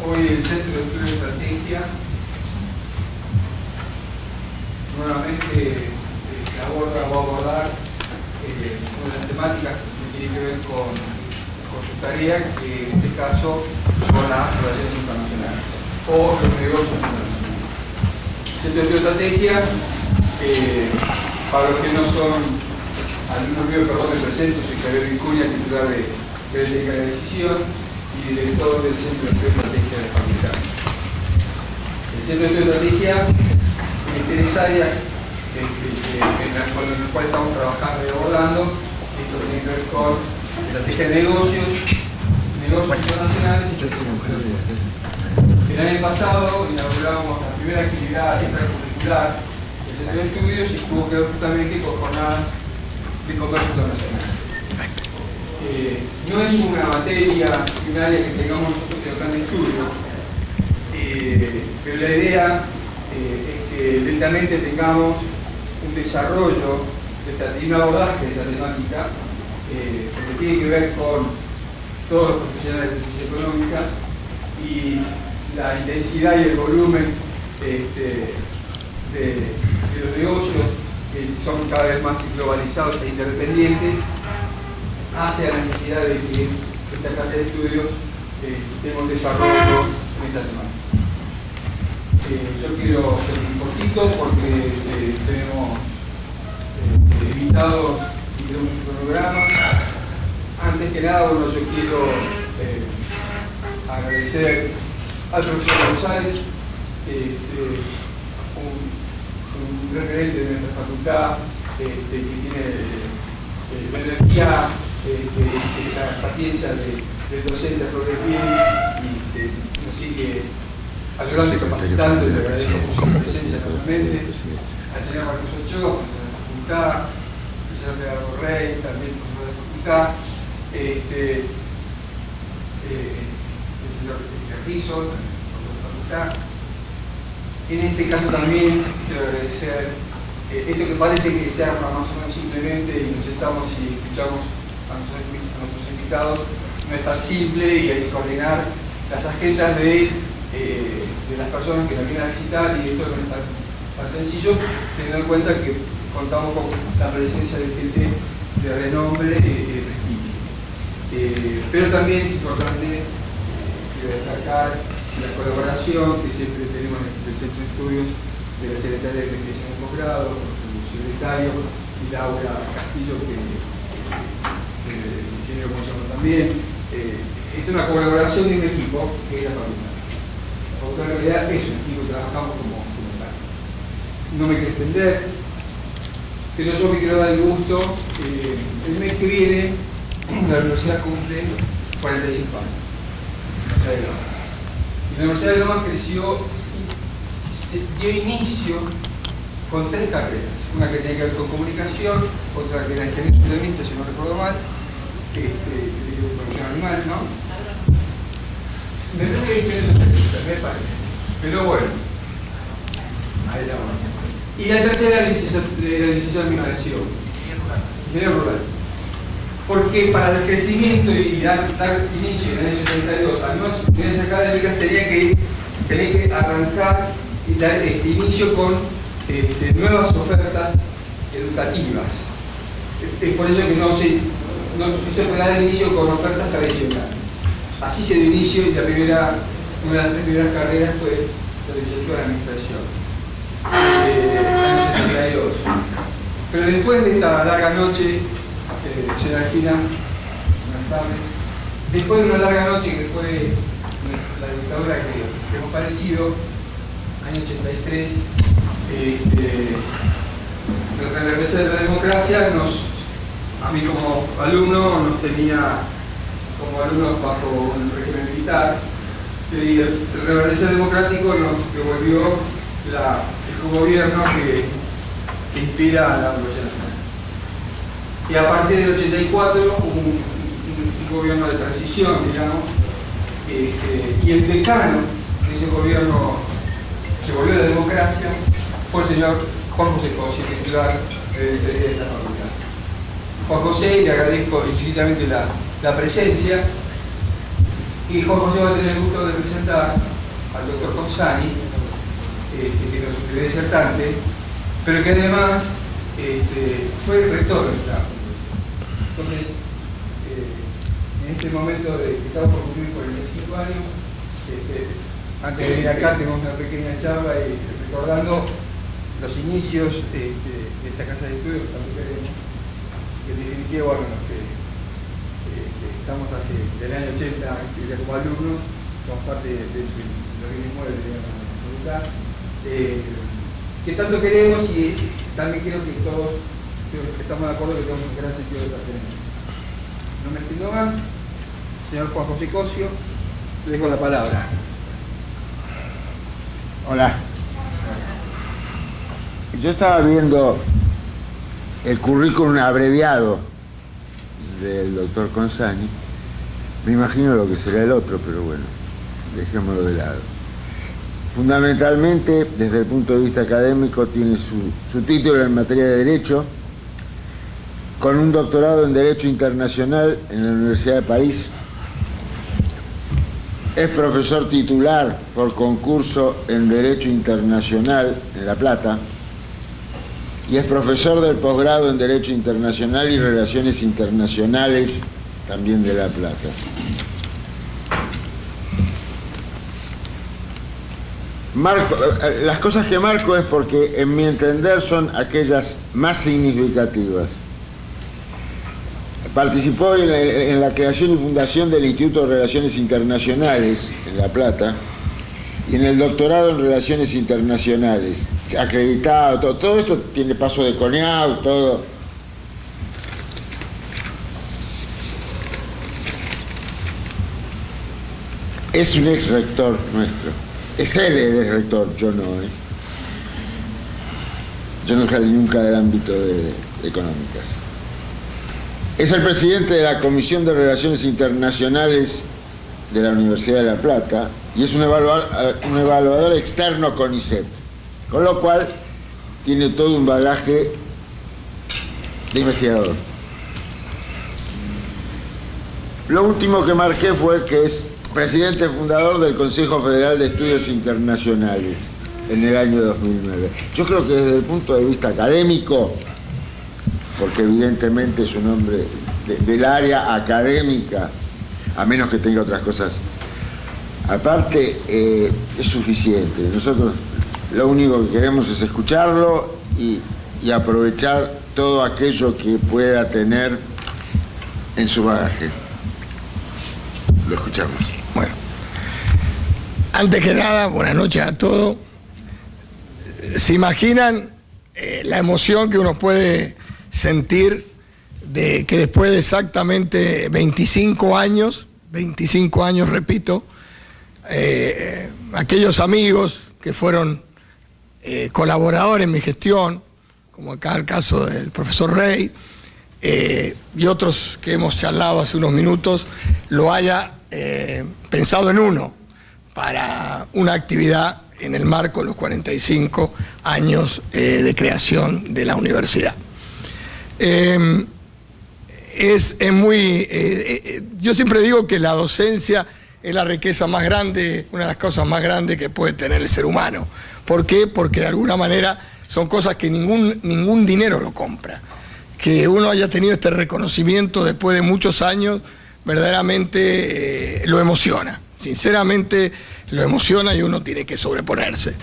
Hoy el Centro de Estudio de Estrategia nuevamente va a abordar una de las temáticas que tiene que ver con su tarea, que en este caso son las relaciones internacionales o los negocios internacionales. El Centro de Estudio de Estrategia, para los que no son alumnos míos, perdón, me presento, soy Javier Vicuña, titular de Técnica de Decisión y director del Centro de Estudio de Estrategia de Fabricantes. El Centro de Estudio de Estrategia tiene tres áreas en las cuales estamos trabajando y abordando. Esto tiene que ver con estrategia de negocios internacionales. El año pasado inauguramos la primera actividad extracurricular del Centro de Estudios y tuvo que ver justamente con jornadas de comercio internacional. No es una materia, un área que tengamos nosotros en el plan de estudio, pero la idea es que lentamente tengamos un desarrollo y un abordaje de esta temática, porque tiene que ver con todos los profesionales de ciencias económicas y la intensidad y el volumen de los negocios, que son cada vez más globalizados e interdependientes, hace a la necesidad de que esta clase de estudios tenga un desarrollo en esta temática. Yo quiero ser un poquito porque tenemos invitados y tenemos un programa. Antes que nada, bueno, yo quiero agradecer al profesor González, un referente de nuestra facultad, que tiene la energía, esa sapiencia del docente a flor de piel y que nos sigue ayudando y capacitando, y le agradezco por su presencia nuevamente, al señor Marcos Ochoa, de la facultad, al señor Leonardo Rey, también de la facultad, el señor Rizzo, de la facultad. En este caso también quiero agradecer esto que parece que se arma más o menos simplemente y nos sentamos y escuchamos a nuestros invitados, no es tan simple y hay que coordinar las agendas de las personas que nos vienen a visitar, y esto no es tan sencillo, teniendo en cuenta que contamos con la presencia de gente de renombre y prestigio. Pero también es importante destacar la colaboración que siempre tenemos en el Centro de Estudios de la Secretaría de Investigación de Posgrado, con su secretario y Laura Castillo, que ingeniero Gonzalo también. Es una colaboración de un equipo que es la facultad. La facultad en realidad es un equipo, trabajamos como tal. No me quiero extender, pero yo me quiero dar el gusto. El mes que viene la universidad cumple 45 años. La Universidad de Lomas creció, se dio inicio con tres carreras. Una que tenía que ver con comunicación, otra que era ingeniero suministro, si no recuerdo mal, que tiene que ver con producción animal, ¿no? Me parece que ingeniero suministro, me parece. Pero bueno, ahí la vamos. Y la tercera era la licenciatura en migración, ingeniero rural. Porque para el crecimiento y dar inicio en el año 72 a nuevas unidades académicas tenía que arrancar y dar inicio con nuevas ofertas educativas. Es por eso que no se puede dar inicio con ofertas tradicionales. Así se dio inicio y una de las tres primeras carreras fue la licenciatura en Administración, año 72. Pero después de esta larga noche, señora Espina, buenas tardes. Después de una larga noche que fue la dictadura que hemos padecido, año 83, la represión de la democracia a mí como alumno nos tenía como alumnos bajo un régimen militar, y el revolución democrático nos devolvió el gobierno que inspira a la Revolución Nacional. Y a partir del 84 hubo un gobierno de transición, digamos, y el decano de ese gobierno se volvió a la democracia fue el señor Juan José Cossi, titular de esta facultad. Juan José, le agradezco infinitamente la presencia. Y Juan José va a tener el gusto de presentar al doctor Consani, que es nuestro primer disertante, pero que además fue rector de esta universidad. Entonces, en este momento de que estamos por cumplir 45 años, antes de venir acá tenemos una pequeña charla y recordando los inicios de esta casa de estudios que tanto queremos, y en definitiva, bueno, los que estamos del año 80 ya como alumnos, somos parte de los mismos de la facultad, que tanto queremos, y también creo que todos estamos de acuerdo que tenemos un gran sentido de pertenencia. No me extiendo más. Señor Juan José Cosio, le dejo la palabra. Hola. Yo estaba viendo el currículum abreviado del doctor Consani. Me imagino lo que será el otro, pero bueno, dejémoslo de lado. Fundamentalmente, desde el punto de vista académico, tiene su título en materia de Derecho, con un doctorado en Derecho Internacional en la Universidad de París. Es profesor titular por concurso en Derecho Internacional en La Plata y es profesor del posgrado en Derecho Internacional y Relaciones Internacionales también de La Plata. Las cosas que marco es porque, en mi entender, son aquellas más significativas. Participó en la creación y fundación del Instituto de Relaciones Internacionales en La Plata y en el doctorado en Relaciones Internacionales, acreditado, todo esto tiene paso de CONEAU, todo. Es un ex rector nuestro, es él el ex rector, yo no. Yo no salí nunca del ámbito de económicas. Es el presidente de la Comisión de Relaciones Internacionales de la Universidad de La Plata y es un evaluador externo CONICET, con lo cual tiene todo un bagaje de investigador. Lo último que marqué fue que es presidente fundador del Consejo Federal de Estudios Internacionales en el año 2009. Yo creo que desde el punto de vista académico, porque evidentemente es un hombre del área académica, a menos que tenga otras cosas aparte, es suficiente. Nosotros lo único que queremos es escucharlo y aprovechar todo aquello que pueda tener en su bagaje. Lo escuchamos. Bueno, antes que nada, buenas noches a todos. ¿Se imaginan la emoción que uno puede sentir de que después de exactamente 25 años, repito, aquellos amigos que fueron colaboradores en mi gestión, como acá el caso del profesor Rey, y otros que hemos charlado hace unos minutos, lo haya pensado en uno para una actividad en el marco de los 45 años de creación de la universidad. Yo siempre digo que la docencia es la riqueza más grande, una de las cosas más grandes que puede tener el ser humano. ¿Por qué? Porque de alguna manera son cosas que ningún dinero lo compra. Que uno haya tenido este reconocimiento después de muchos años, verdaderamente lo emociona. Sinceramente lo emociona y uno tiene que sobreponerse.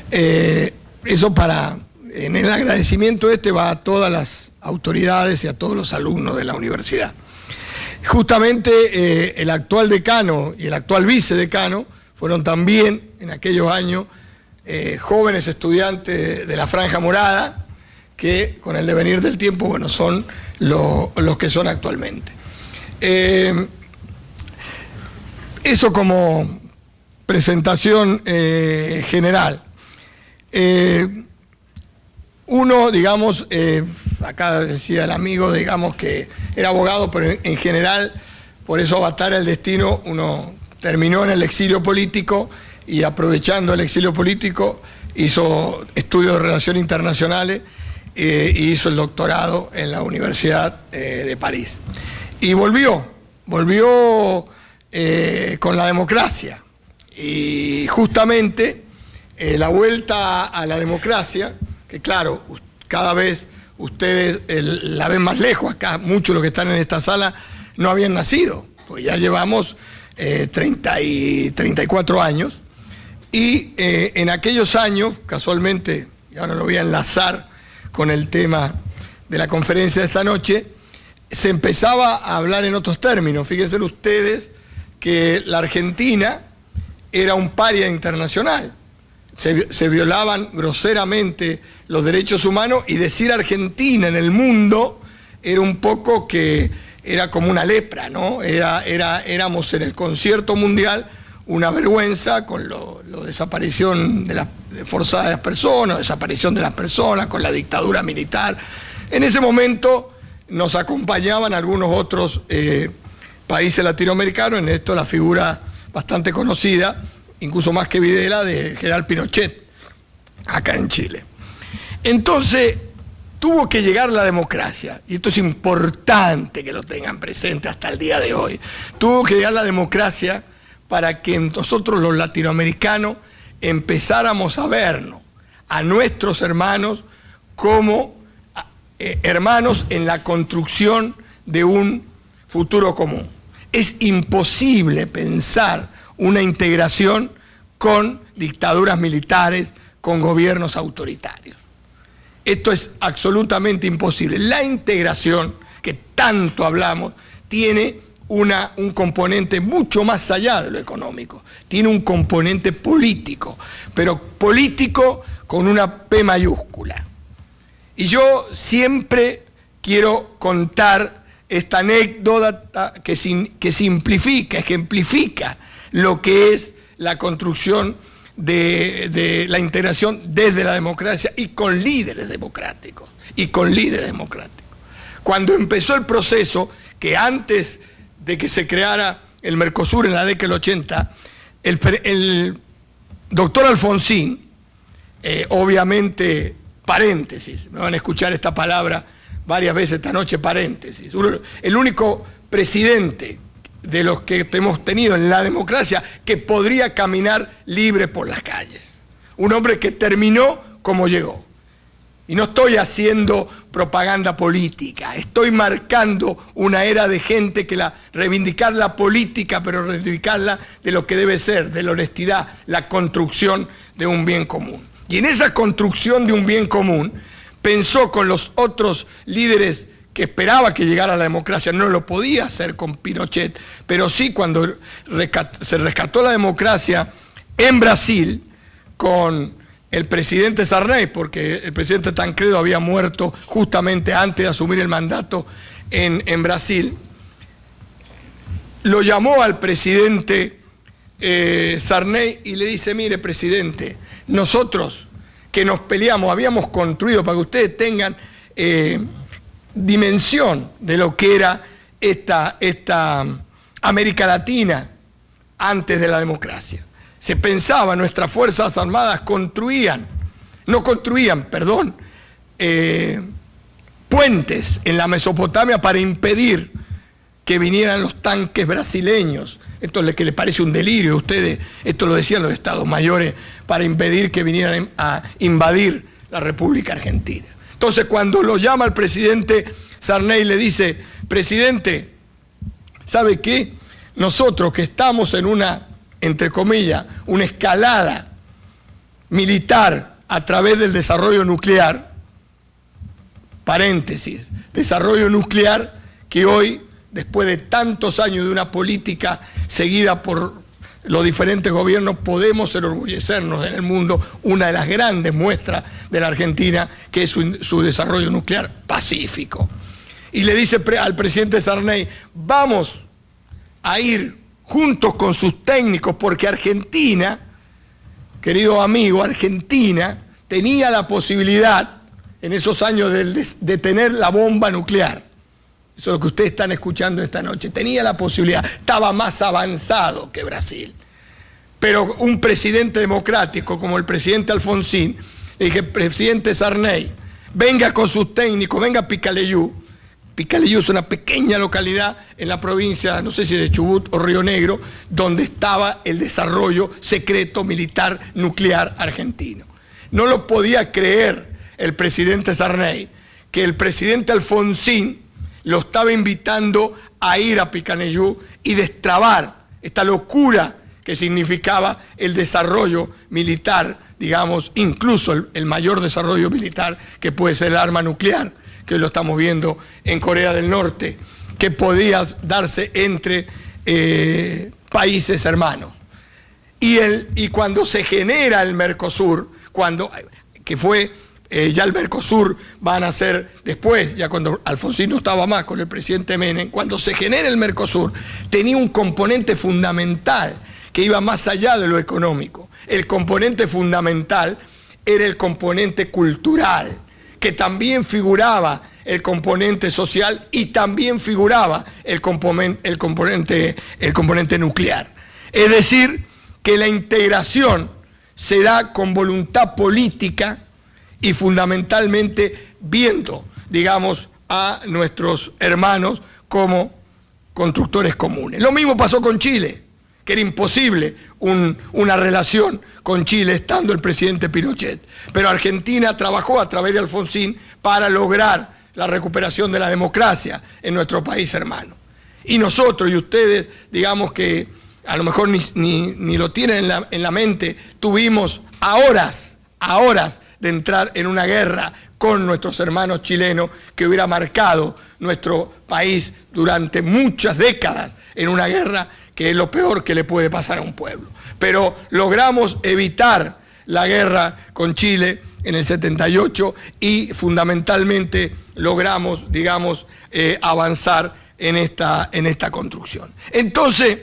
Eso en el agradecimiento va a todas las autoridades y a todos los alumnos de la universidad. Justamente el actual decano y el actual vicedecano fueron también en aquellos años jóvenes estudiantes de la Franja Morada, que con el devenir del tiempo, bueno, son los que son actualmente. Eso como presentación general. Uno, digamos, acá decía el amigo, digamos, que era abogado, pero en general, por eso Avatar el destino, uno terminó en el exilio político y aprovechando el exilio político hizo estudios de relaciones internacionales y hizo el doctorado en la Universidad de París. Y volvió con la democracia. Y justamente la vuelta a la democracia, que claro, cada vez ustedes la ven más lejos, acá muchos de los que están en esta sala no habían nacido, pues ya llevamos 34 años, y en aquellos años, casualmente, y ahora lo voy a enlazar con el tema de la conferencia de esta noche, se empezaba a hablar en otros términos. Fíjense ustedes que la Argentina era un paria internacional. Se violaban groseramente los derechos humanos, y decir Argentina en el mundo era un poco que era como una lepra, ¿no? Éramos en el concierto mundial una vergüenza con la desaparición forzada de las personas, desaparición de las personas, con la dictadura militar. En ese momento nos acompañaban algunos otros países latinoamericanos, en esto la figura bastante conocida, incluso más que Videla, de General Pinochet, acá en Chile. Entonces, tuvo que llegar la democracia, y esto es importante que lo tengan presente hasta el día de hoy. Tuvo que llegar la democracia para que nosotros los latinoamericanos empezáramos a vernos, a nuestros hermanos, como hermanos en la construcción de un futuro común. Es imposible pensar una integración con dictaduras militares, con gobiernos autoritarios. Esto es absolutamente imposible. La integración, que tanto hablamos, tiene un componente mucho más allá de lo económico. Tiene un componente político, pero político con una P mayúscula. Y yo siempre quiero contar esta anécdota que simplifica, ejemplifica lo que es la construcción de la integración desde la democracia y con líderes democráticos. Cuando empezó el proceso, que antes de que se creara el Mercosur en la década del 80, el doctor Alfonsín, obviamente, paréntesis, me van a escuchar esta palabra varias veces esta noche, paréntesis, el único presidente de los que hemos tenido en la democracia que podría caminar libre por las calles. Un hombre que terminó como llegó. Y no estoy haciendo propaganda política, estoy marcando una era de gente que reivindicar la política, pero reivindicarla de lo que debe ser, de la honestidad, la construcción de un bien común. Y en esa construcción de un bien común, pensó con los otros líderes que esperaba que llegara la democracia. No lo podía hacer con Pinochet, pero sí cuando se rescató la democracia en Brasil con el presidente Sarney, porque el presidente Tancredo había muerto justamente antes de asumir el mandato en Brasil. Lo llamó al presidente Sarney y le dice: mire, presidente, nosotros que nos peleamos, habíamos construido, para que ustedes tengan dimensión de lo que era esta América Latina antes de la democracia. Se pensaba, nuestras Fuerzas Armadas puentes en la Mesopotamia para impedir que vinieran los tanques brasileños. Esto es lo que le parece un delirio a ustedes, esto lo decían los estados mayores, para impedir que vinieran a invadir la República Argentina. Entonces, cuando lo llama el presidente Sarney, le dice: presidente, ¿sabe qué? Nosotros que estamos en una, entre comillas, una escalada militar a través del desarrollo nuclear, paréntesis, desarrollo nuclear que hoy, después de tantos años de una política seguida por los diferentes gobiernos, podemos enorgullecernos en el mundo, una de las grandes muestras de la Argentina, que es su desarrollo nuclear pacífico. Y le dice al presidente Sarney: vamos a ir juntos con sus técnicos, porque Argentina, querido amigo, Argentina tenía la posibilidad en esos años de tener la bomba nuclear. Eso es lo que ustedes están escuchando esta noche. Tenía la posibilidad, estaba más avanzado que Brasil. Pero un presidente democrático como el presidente Alfonsín, le dije: presidente Sarney, venga con sus técnicos, venga Picaleiú, Picaleyú es una pequeña localidad en la provincia, no sé si de Chubut o Río Negro, donde estaba el desarrollo secreto militar nuclear argentino. No lo podía creer el presidente Sarney, que el presidente Alfonsín lo estaba invitando a ir a Picaleyú y destrabar esta locura que significaba el desarrollo militar, digamos, incluso el mayor desarrollo militar que puede ser el arma nuclear, que hoy lo estamos viendo en Corea del Norte, que podía darse entre países hermanos. Y cuando se genera el Mercosur, que fue ya el Mercosur van a ser después, ya cuando Alfonsín no estaba más con el presidente Menem, cuando se genera el Mercosur, tenía un componente fundamental que iba más allá de lo económico. El componente fundamental era el componente cultural, que también figuraba el componente social y también figuraba el componente nuclear. Es decir, que la integración se da con voluntad política y fundamentalmente viendo, digamos, a nuestros hermanos como constructores comunes. Lo mismo pasó con Chile, que era imposible una relación con Chile estando el presidente Pinochet. Pero Argentina trabajó a través de Alfonsín para lograr la recuperación de la democracia en nuestro país hermano. Y nosotros y ustedes, digamos que a lo mejor ni lo tienen en la mente, tuvimos a horas de entrar en una guerra con nuestros hermanos chilenos que hubiera marcado nuestro país durante muchas décadas en una guerra que es lo peor que le puede pasar a un pueblo. Pero logramos evitar la guerra con Chile en el 78 y fundamentalmente logramos, digamos, avanzar en esta construcción. Entonces,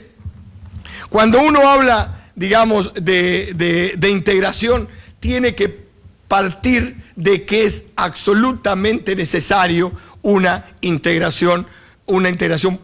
cuando uno habla, digamos, de integración, tiene que partir de que es absolutamente necesario una integración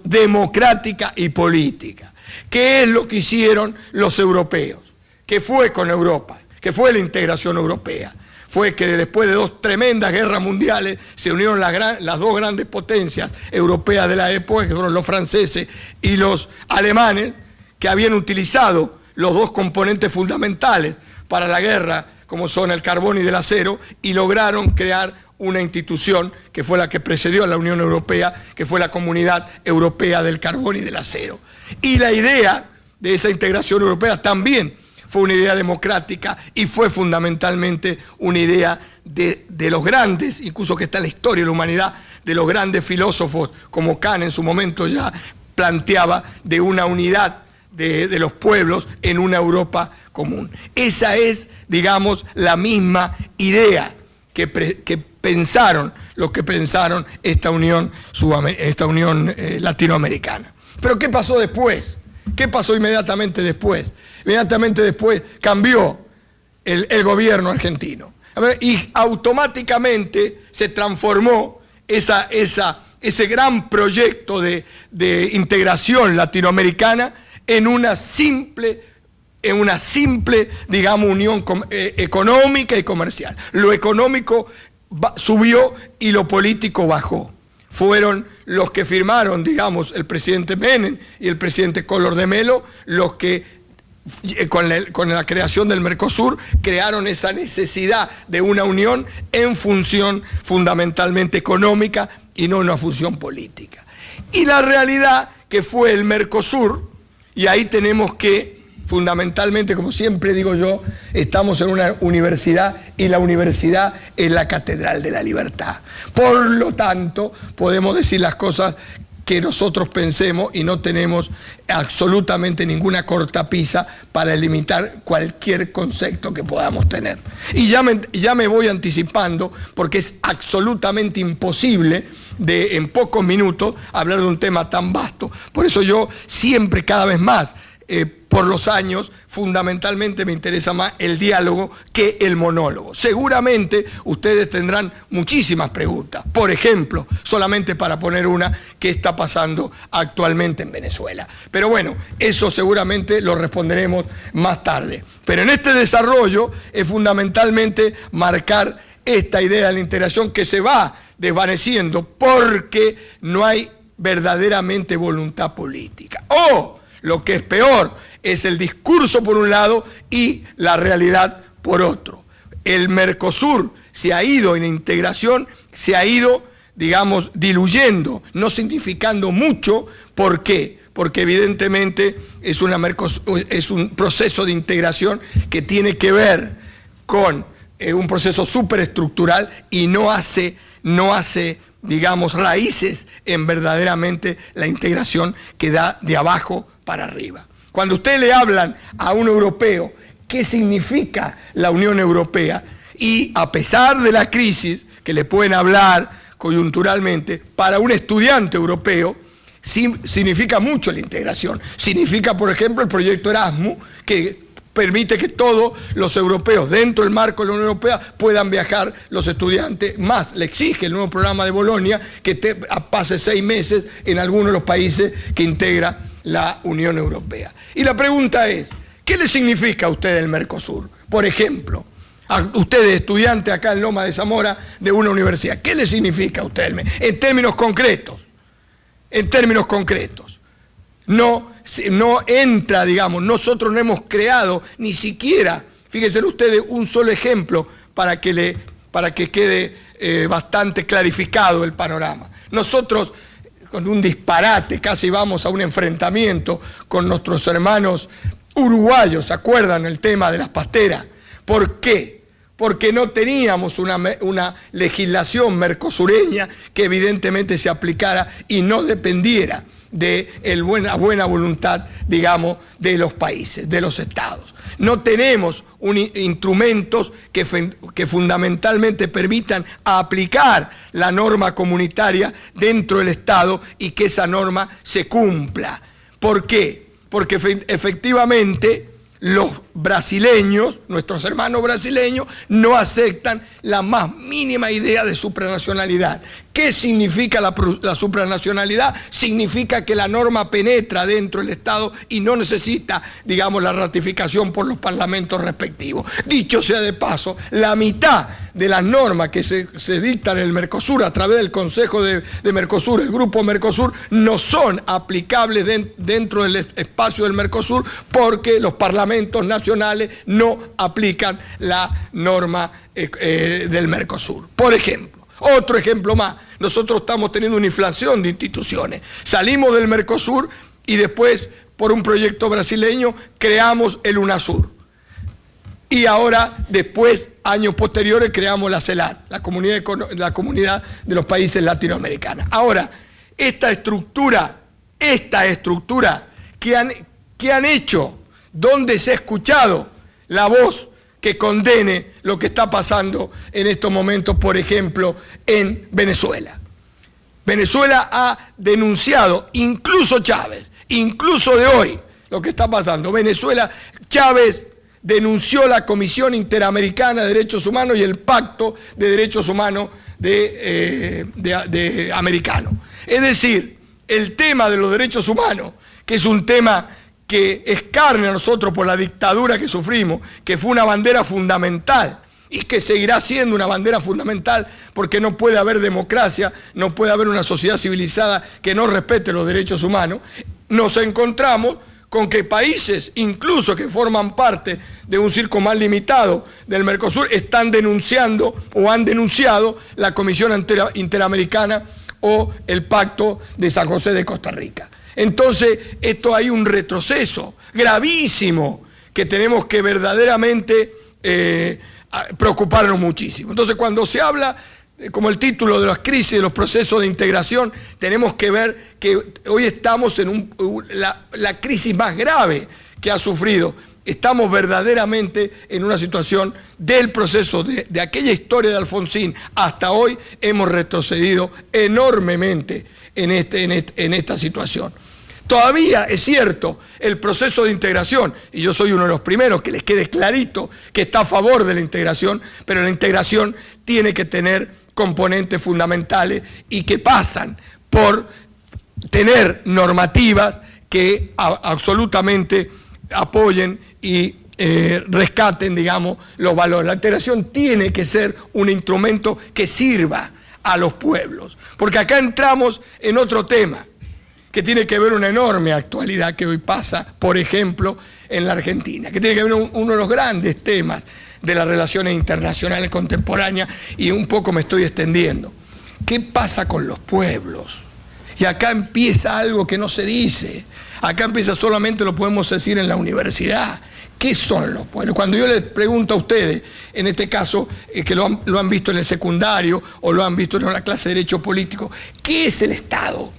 democrática y política. ¿Qué es lo que hicieron los europeos? ¿Qué fue con Europa? ¿Qué fue la integración europea? Fue que después de dos tremendas guerras mundiales se unieron las dos grandes potencias europeas de la época, que fueron los franceses y los alemanes, que habían utilizado los dos componentes fundamentales para la guerra, como son el carbón y el acero, y lograron crear una institución que fue la que precedió a la Unión Europea, que fue la Comunidad Europea del Carbón y del Acero. Y la idea de esa integración europea también fue una idea democrática y fue fundamentalmente una idea de los grandes, incluso que está en la historia de la humanidad, de los grandes filósofos, como Kant en su momento ya planteaba, de una unidad de los pueblos en una Europa común. Esa es, digamos, la misma idea que pensaron los que pensaron esta unión latinoamericana. Pero ¿qué pasó después? ¿Qué pasó inmediatamente después? Inmediatamente después cambió el gobierno argentino. Y automáticamente se transformó ese gran proyecto de integración latinoamericana en una simple, digamos, unión económica y comercial. Lo económico subió y lo político bajó. Fueron los que firmaron, digamos, el presidente Menem y el presidente Collor de Mello, los que con la creación del Mercosur crearon esa necesidad de una unión en función fundamentalmente económica y no en una función política. Y la realidad que fue el Mercosur, y ahí tenemos que, fundamentalmente, como siempre digo yo, estamos en una universidad y la universidad es la catedral de la libertad. Por lo tanto, podemos decir las cosas que nosotros pensemos y no tenemos absolutamente ninguna cortapisa para limitar cualquier concepto que podamos tener. Y ya me voy anticipando porque es absolutamente imposible en pocos minutos hablar de un tema tan vasto. Por eso yo siempre, cada vez más, por los años, fundamentalmente me interesa más el diálogo que el monólogo. Seguramente ustedes tendrán muchísimas preguntas. Por ejemplo, solamente para poner una, ¿qué está pasando actualmente en Venezuela? Pero bueno, eso seguramente lo responderemos más tarde. Pero en este desarrollo es fundamentalmente marcar esta idea de la integración que se va desvaneciendo porque no hay verdaderamente voluntad política. O, lo que es peor, es el discurso por un lado y la realidad por otro. El Mercosur se ha ido en integración, se ha ido, digamos, diluyendo, no significando mucho. ¿Por qué? Porque evidentemente es un proceso de integración que tiene que ver con un proceso superestructural y no hace, digamos, raíces en verdaderamente la integración que da de abajo para arriba. Cuando ustedes le hablan a un europeo qué significa la Unión Europea, y a pesar de la crisis que le pueden hablar coyunturalmente, para un estudiante europeo significa mucho la integración. Significa, por ejemplo, el proyecto Erasmus, que permite que todos los europeos dentro del marco de la Unión Europea puedan viajar los estudiantes, más le exige el nuevo programa de Bolonia que pase 6 meses en algunos de los países que integra la Unión Europea. Y la pregunta es, ¿qué le significa a usted el Mercosur? Por ejemplo, a ustedes estudiantes acá en Loma de Zamora de una universidad, ¿qué le significa a usted en términos concretos? En términos concretos. No entra, digamos, nosotros no hemos creado ni siquiera, fíjense ustedes, un solo ejemplo para que quede bastante clarificado el panorama. Nosotros, con un disparate, casi vamos a un enfrentamiento con nuestros hermanos uruguayos, ¿se acuerdan el tema de las pasteras? ¿Por qué? Porque no teníamos una legislación mercosureña que evidentemente se aplicara y no dependiera de la buena voluntad, digamos, de los países, de los estados. No tenemos instrumentos que fundamentalmente permitan aplicar la norma comunitaria dentro del Estado y que esa norma se cumpla. ¿Por qué? Porque efectivamente los brasileños, nuestros hermanos brasileños, no aceptan la más mínima idea de supranacionalidad. ¿Qué significa la supranacionalidad? Significa que la norma penetra dentro del Estado y no necesita, digamos, la ratificación por los parlamentos respectivos. Dicho sea de paso, la mitad de las normas que se dictan en el Mercosur a través del Consejo de Mercosur, el Grupo Mercosur, no son aplicables dentro del espacio del Mercosur porque los parlamentos nacionales no aplican la norma del Mercosur. Por ejemplo, otro ejemplo más, nosotros estamos teniendo una inflación de instituciones. Salimos del Mercosur y después, por un proyecto brasileño, creamos el UNASUR. Y ahora, después, años posteriores, creamos la CELAC, la comunidad de los países latinoamericanos. Ahora, esta estructura, ¿qué han hecho? ¿Dónde se ha escuchado la voz que condene lo que está pasando en estos momentos, por ejemplo, en Venezuela? Venezuela ha denunciado, incluso Chávez, incluso de hoy, lo que está pasando. Chávez denunció la Comisión Interamericana de Derechos Humanos y el Pacto de Derechos Humanos de americano. Es decir, el tema de los derechos humanos, que es un tema que escarne a nosotros por la dictadura que sufrimos, que fue una bandera fundamental y que seguirá siendo una bandera fundamental porque no puede haber democracia, no puede haber una sociedad civilizada que no respete los derechos humanos. Nos encontramos con que países, incluso que forman parte de un circo más limitado del Mercosur, están denunciando o han denunciado la Comisión Interamericana o el Pacto de San José de Costa Rica. Entonces, esto hay un retroceso gravísimo que tenemos que verdaderamente preocuparnos muchísimo. Entonces, cuando se habla, como el título de las crisis, de los procesos de integración, tenemos que ver que hoy estamos en la crisis más grave que ha sufrido. Estamos verdaderamente en una situación del proceso de aquella historia de Alfonsín hasta hoy, hemos retrocedido enormemente en esta situación. Todavía es cierto, el proceso de integración, y yo soy uno de los primeros que les quede clarito que está a favor de la integración, pero la integración tiene que tener componentes fundamentales y que pasan por tener normativas que absolutamente apoyen y rescaten, digamos, los valores. La integración tiene que ser un instrumento que sirva a los pueblos. Porque acá entramos en otro tema que tiene que ver una enorme actualidad que hoy pasa, por ejemplo, en la Argentina, que tiene que ver uno de los grandes temas de las relaciones internacionales contemporáneas, y un poco me estoy extendiendo. ¿Qué pasa con los pueblos? Y acá empieza algo que no se dice. Acá empieza, solamente lo podemos decir en la universidad. ¿Qué son los pueblos? Cuando yo les pregunto a ustedes, en este caso, que lo han visto en el secundario o lo han visto en la clase de Derecho Político, ¿qué es el Estado?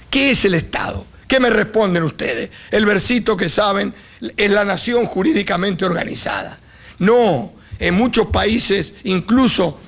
¿Qué es el Estado? ¿Qué me responden ustedes? El versito que saben es la nación jurídicamente organizada. No, en muchos países, incluso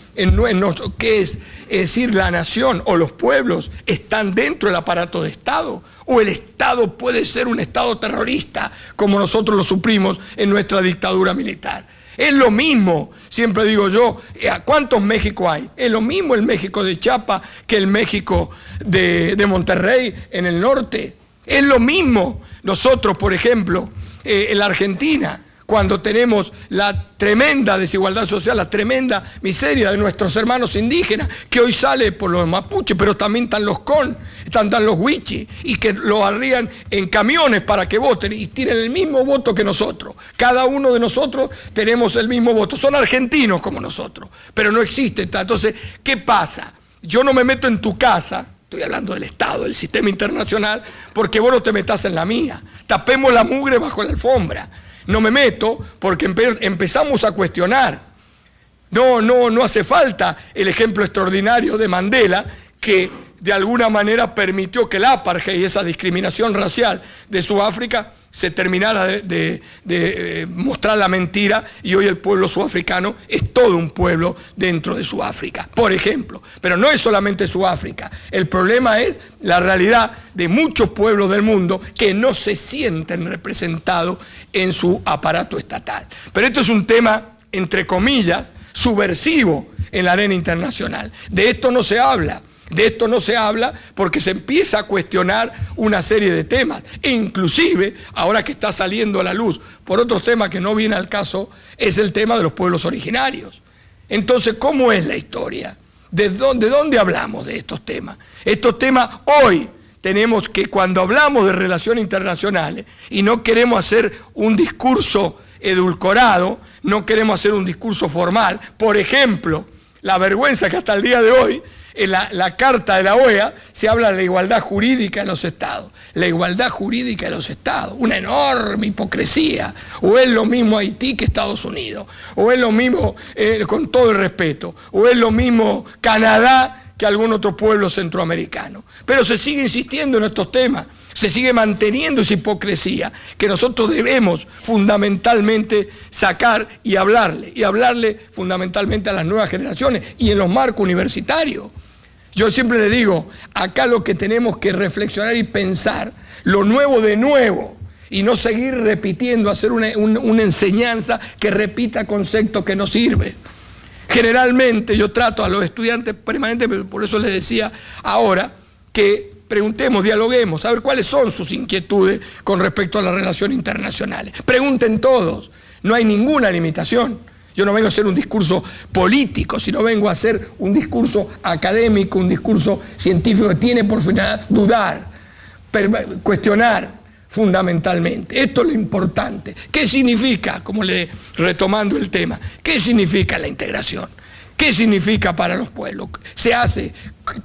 ¿qué es? Es decir, la nación o los pueblos están dentro del aparato de Estado, o el Estado puede ser un Estado terrorista, como nosotros lo suprimos en nuestra dictadura militar. Es lo mismo, siempre digo yo, ¿cuántos México hay? Es lo mismo el México de Chiapas que el México de Monterrey en el norte. Es lo mismo. Nosotros, por ejemplo, en la Argentina, cuando tenemos la tremenda desigualdad social, la tremenda miseria de nuestros hermanos indígenas, que hoy sale por los mapuches, pero también están los con, están los huichis, y que los arrían en camiones para que voten, y tienen el mismo voto que nosotros. Cada uno de nosotros tenemos el mismo voto. Son argentinos como nosotros, pero no existe. Entonces, ¿qué pasa? Yo no me meto en tu casa, estoy hablando del Estado, del sistema internacional, porque vos no te metas en la mía. Tapemos la mugre bajo la alfombra. No me meto porque empezamos a cuestionar. No hace falta el ejemplo extraordinario de Mandela, que de alguna manera permitió que el apartheid y esa discriminación racial de Sudáfrica se terminara de mostrar la mentira, y hoy el pueblo sudafricano es todo un pueblo dentro de Sudáfrica, por ejemplo. Pero no es solamente Sudáfrica, el problema es la realidad de muchos pueblos del mundo que no se sienten representados en su aparato estatal. Pero esto es un tema, entre comillas, subversivo en la arena internacional. De esto no se habla. De esto no se habla porque se empieza a cuestionar una serie de temas, e inclusive, ahora que está saliendo a la luz por otros temas que no viene al caso, es el tema de los pueblos originarios. Entonces, ¿cómo es la historia? ¿De dónde hablamos de estos temas? Estos temas hoy tenemos que, cuando hablamos de relaciones internacionales y no queremos hacer un discurso edulcorado, no queremos hacer un discurso formal, por ejemplo, la vergüenza que hasta el día de hoy, en la Carta de la OEA se habla de la igualdad jurídica de los Estados. La igualdad jurídica de los Estados, una enorme hipocresía. O es lo mismo Haití que Estados Unidos, o es lo mismo, con todo el respeto, o es lo mismo Canadá que algún otro pueblo centroamericano. Pero se sigue insistiendo en estos temas, se sigue manteniendo esa hipocresía que nosotros debemos fundamentalmente sacar y hablarle fundamentalmente a las nuevas generaciones y en los marcos universitarios. Yo siempre le digo, acá lo que tenemos que reflexionar y pensar, lo nuevo de nuevo, y no seguir repitiendo, hacer una enseñanza que repita conceptos que no sirven. Generalmente yo trato a los estudiantes permanentemente, por eso les decía ahora, que preguntemos, dialoguemos, a ver cuáles son sus inquietudes con respecto a las relaciones internacionales. Pregunten todos, no hay ninguna limitación. Yo no vengo a hacer un discurso político, sino vengo a hacer un discurso académico, un discurso científico que tiene por finalidad dudar, cuestionar fundamentalmente. Esto es lo importante. ¿Qué significa, retomando el tema, qué significa la integración? ¿Qué significa para los pueblos? ¿Se hace?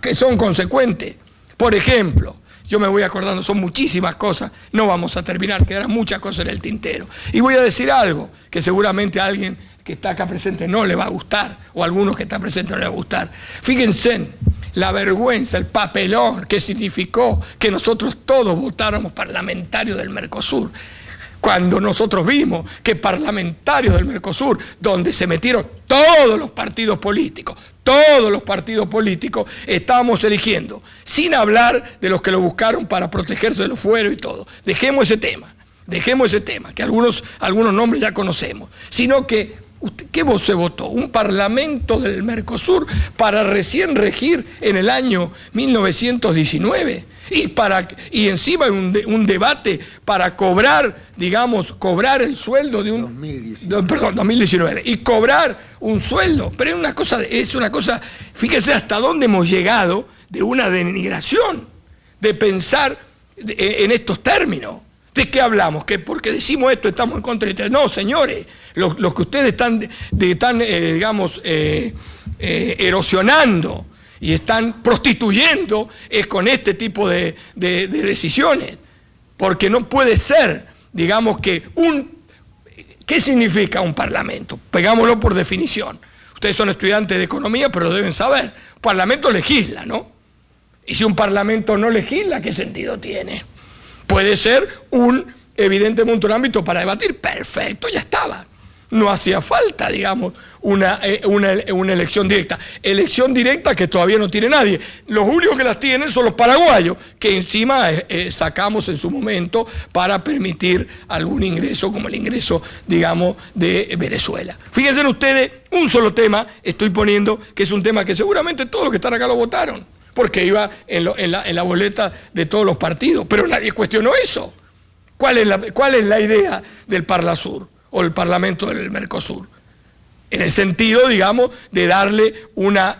¿Que son consecuentes? Por ejemplo, yo me voy acordando, son muchísimas cosas, no vamos a terminar, quedarán muchas cosas en el tintero. Y voy a decir algo que seguramente a alguien que está acá presente no le va a gustar, o a algunos que están presentes no le va a gustar. Fíjense la vergüenza, el papelón que significó que nosotros todos votáramos parlamentarios del Mercosur. Cuando nosotros vimos que parlamentarios del Mercosur, donde se metieron todos los partidos políticos, estábamos eligiendo, sin hablar de los que lo buscaron para protegerse de los fueros y todo. Dejemos ese tema, que algunos nombres ya conocemos, sino que ¿Qué se votó? Un parlamento del Mercosur para recién regir en el año 1919 y encima un debate para cobrar, digamos, cobrar el sueldo de un 2019 y cobrar un sueldo, pero es una cosa, fíjense hasta dónde hemos llegado de una denigración, de pensar en estos términos. ¿De qué hablamos? ¿Que porque decimos esto estamos en contra de esto? No, señores, lo que ustedes están erosionando y están prostituyendo es con este tipo de decisiones. Porque no puede ser, digamos que ¿qué significa un parlamento? Pegámoslo por definición. Ustedes son estudiantes de economía, pero deben saber. Un parlamento legisla, ¿no? Y si un parlamento no legisla, ¿qué sentido tiene? Puede ser evidentemente un ámbito para debatir, perfecto, ya estaba. No hacía falta, digamos, una elección directa. Elección directa que todavía no tiene nadie. Los únicos que las tienen son los paraguayos, que encima sacamos en su momento para permitir algún ingreso, como el ingreso, digamos, de Venezuela. Fíjense ustedes, un solo tema estoy poniendo, que es un tema que seguramente todos los que están acá lo votaron, porque iba en la boleta de todos los partidos, pero nadie cuestionó eso. ¿Cuál es la idea del Parlasur o el Parlamento del Mercosur? En el sentido, digamos, de darle una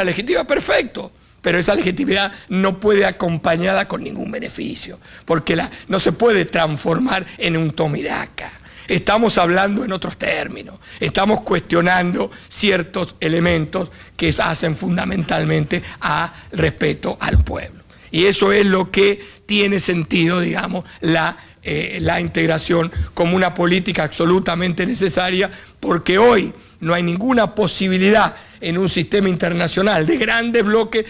legitimidad, perfecto, pero esa legitimidad no puede acompañada con ningún beneficio, porque no se puede transformar en un tomidaca. Estamos hablando en otros términos, estamos cuestionando ciertos elementos que hacen fundamentalmente al respeto a los pueblos. Y eso es lo que tiene sentido, digamos, la integración como una política absolutamente necesaria, porque hoy no hay ninguna posibilidad en un sistema internacional de grandes bloques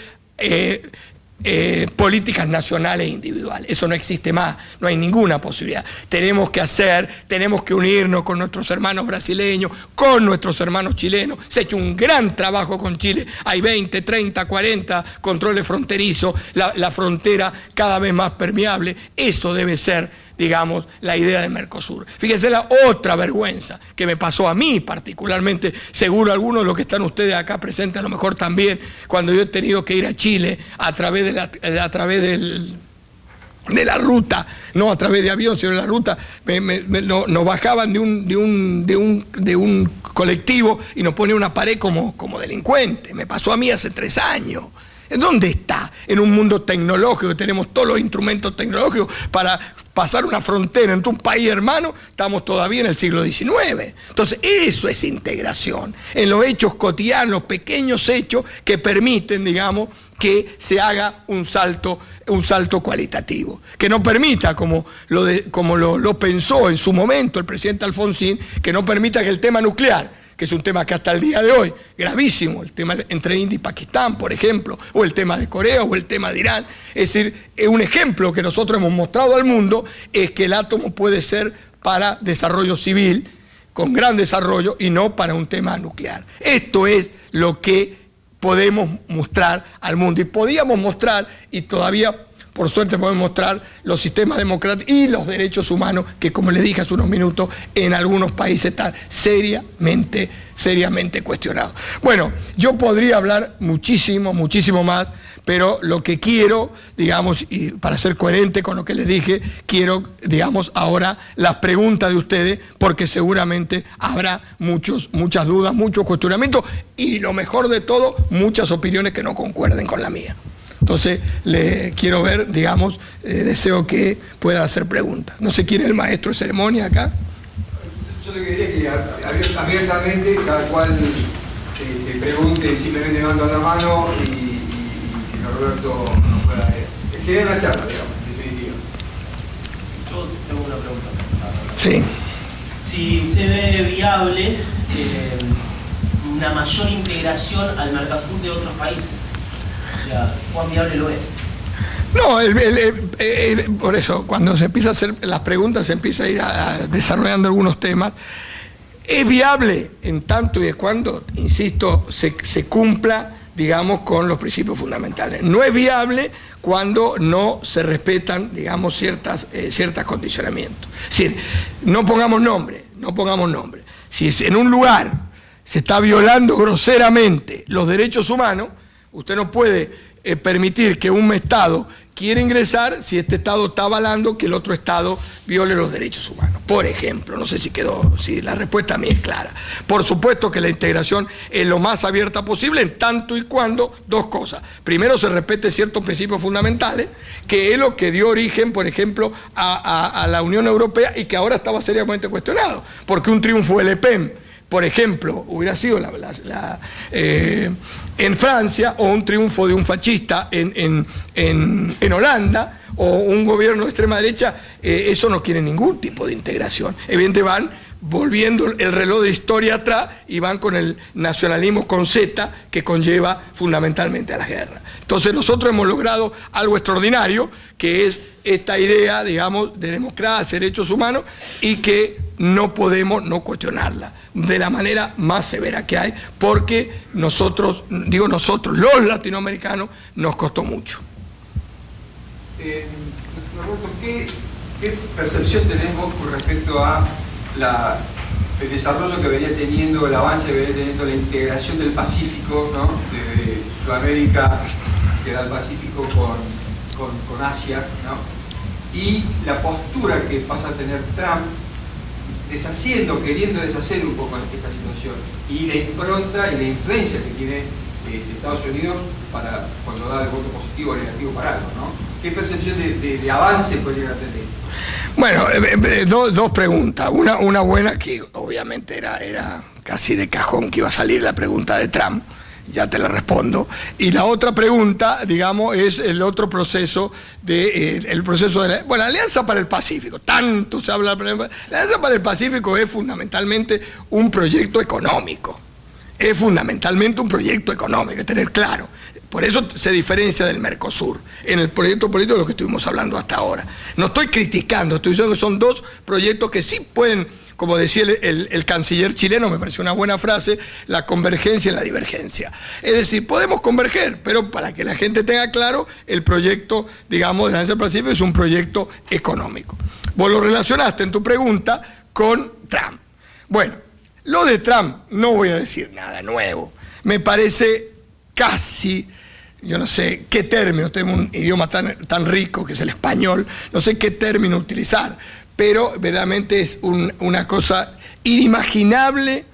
políticas nacionales e individuales. Eso no existe más, no hay ninguna posibilidad. Tenemos que unirnos con nuestros hermanos brasileños, con nuestros hermanos chilenos. Se ha hecho un gran trabajo con Chile, hay 20, 30, 40 controles fronterizos, la frontera cada vez más permeable. Eso debe ser, digamos, la idea de Mercosur. Fíjense la otra vergüenza que me pasó a mí particularmente, seguro algunos de los que están ustedes acá presentes a lo mejor también, cuando yo he tenido que ir a Chile a través de la ruta, no a través de avión, sino de la ruta, nos bajaban de un colectivo y nos ponían una pared como delincuentes. Me pasó a mí hace 3 años. ¿Dónde está? En un mundo tecnológico, tenemos todos los instrumentos tecnológicos para pasar una frontera entre un país hermano, estamos todavía en el siglo XIX. Entonces, eso es integración, en los hechos cotidianos, los pequeños hechos que permiten, digamos, que se haga un salto cualitativo, que no permita, como lo pensó en su momento el presidente Alfonsín, que no permita que el tema nuclear, que es un tema que hasta el día de hoy, gravísimo, el tema entre India y Pakistán, por ejemplo, o el tema de Corea, o el tema de Irán. Es decir, es un ejemplo que nosotros hemos mostrado al mundo, es que el átomo puede ser para desarrollo civil, con gran desarrollo, y no para un tema nuclear. Esto es lo que podemos mostrar al mundo, y podíamos mostrar, y todavía por suerte podemos mostrar, los sistemas democráticos y los derechos humanos que, como les dije hace unos minutos, en algunos países están seriamente cuestionados. Bueno, yo podría hablar muchísimo más, pero lo que quiero, digamos, y para ser coherente con lo que les dije, quiero, digamos, ahora las preguntas de ustedes, porque seguramente habrá muchas dudas, muchos cuestionamientos, y lo mejor de todo, muchas opiniones que no concuerden con la mía. Entonces, le quiero ver, digamos, deseo que puedan hacer preguntas. No sé quién es el maestro de ceremonia acá. Yo le quería que abiertamente cada cual te pregunte, simplemente levanta la mano y Roberto nos pueda... Es que es una charla, digamos, en definitiva. Yo tengo una pregunta. Sí. Si usted ve viable una mayor integración al Mercosur de otros países, o sea, ¿cuán viable lo es? No, por eso, cuando se empieza a hacer las preguntas, se empieza a ir desarrollando algunos temas. Es viable en tanto y en cuando, insisto, se cumpla, digamos, con los principios fundamentales. No es viable cuando no se respetan, digamos, ciertos condicionamientos. Es decir, no pongamos nombre. Si en un lugar se está violando groseramente los derechos humanos, usted no puede permitir que un Estado quiera ingresar si este Estado está avalando que el otro Estado viole los derechos humanos. Por ejemplo, no sé si la respuesta a mí es clara. Por supuesto que la integración es lo más abierta posible en tanto y cuando dos cosas. Primero, se respete ciertos principios fundamentales, que es lo que dio origen, por ejemplo, a la Unión Europea y que ahora estaba seriamente cuestionado, porque un triunfo del Le Pen, por ejemplo, hubiera sido en Francia, o un triunfo de un fascista en Holanda, o un gobierno de extrema derecha, eso no quiere ningún tipo de integración. Evidentemente van volviendo el reloj de historia atrás y van con el nacionalismo con Z que conlleva fundamentalmente a la guerra. Entonces nosotros hemos logrado algo extraordinario, que es esta idea, digamos, de democracia, derechos humanos, y que no podemos no cuestionarla de la manera más severa que hay, porque nosotros, los latinoamericanos, nos costó mucho. Roberto, ¿qué percepción tenemos con respecto a el desarrollo que venía teniendo, el avance que venía teniendo la integración del Pacífico, ¿no? De Sudamérica, que da el Pacífico con Asia, ¿no? Y la postura que pasa a tener Trump, queriendo deshacer un poco esta situación, y la impronta y la influencia que tiene Estados Unidos para cuando da el voto positivo o negativo para algo, ¿no? ¿Qué percepción de avance puede llegar a tener? Bueno, dos preguntas. Una buena, que obviamente era casi de cajón que iba a salir la pregunta de Trump, ya te la respondo. Y la otra pregunta, digamos, es el otro proceso el proceso de la Alianza para el Pacífico. Tanto se habla. La Alianza para el Pacífico es fundamentalmente un proyecto económico. Es fundamentalmente un proyecto económico, hay que tener claro. Por eso se diferencia del Mercosur en el proyecto político de lo que estuvimos hablando hasta ahora. No estoy criticando, estoy diciendo que son dos proyectos que sí pueden, como decía el canciller chileno, me pareció una buena frase, la convergencia y la divergencia. Es decir, podemos converger, pero para que la gente tenga claro, el proyecto, digamos, de la Alianza del Pacífico es un proyecto económico. Vos lo relacionaste en tu pregunta con Trump. Bueno, lo de Trump no voy a decir nada nuevo. Me parece casi, yo no sé qué término, tengo un idioma tan rico que es el español, no sé qué término utilizar, pero verdaderamente es una cosa inimaginable,